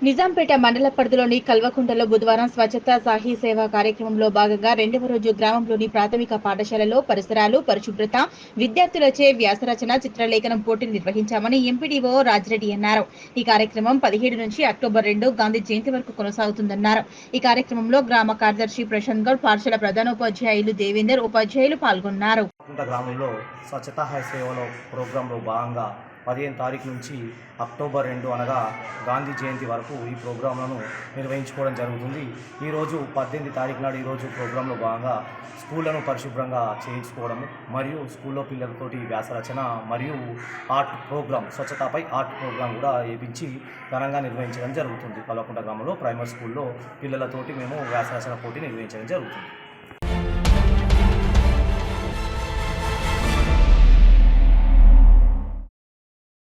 నిజాంపేట మండల పరిధిలోని కల్వకుంటలో బుధవారం స్వచ్ఛతా సాహీ సేవ కార్యక్రమంలో భాగంగా రెండవ రోజు గ్రామంలోని ప్రాథమిక పాఠశాలలో పరిసరాలు పరిశుభ్రత, విద్యార్థులచే వ్యాసరచన, చిత్రలేఖనం పోటీ నిర్వహించామని ఎంపీడీఓ రాజిరెడ్డి అన్నారు. ఈ కార్యక్రమం 17 నుంచి అక్టోబర్ 2 గాంధీ జయంతి వరకు కొనసాగుతుందన్నారు. ఈ కార్యక్రమంలో గ్రామ కార్యదర్శి ప్రశాంత్ గౌడ్, పాఠశాల ప్రధానోపాధ్యాయులు దేవేందర్, ఉపాధ్యాయులు పాల్గొన్నారు. గ్రామంలో స్వచ్ఛతా సేవలో ప్రోగ్రాంలో భాగంగా 15 తారీఖు నుంచి అక్టోబర్ 2 అనగా గాంధీ జయంతి వరకు ఈ ప్రోగ్రాంలను నిర్వహించుకోవడం జరుగుతుంది. ఈరోజు 18 తారీఖు నాడు ఈరోజు ప్రోగ్రాంలో భాగంగా స్కూళ్లను పరిశుభ్రంగా చేయించుకోవడము మరియు స్కూల్లో పిల్లలతోటి వ్యాసరచన మరియు ఆర్ట్ ప్రోగ్రాం, స్వచ్ఛతపై ఆర్ట్ ప్రోగ్రాం కూడా వేయించి ఘనంగా నిర్వహించడం జరుగుతుంది. కల్వకుంట గ్రామంలో ప్రైమరీ స్కూల్లో పిల్లలతోటి మేము వ్యాసరచన పోటీ నిర్వహించడం జరుగుతుంది.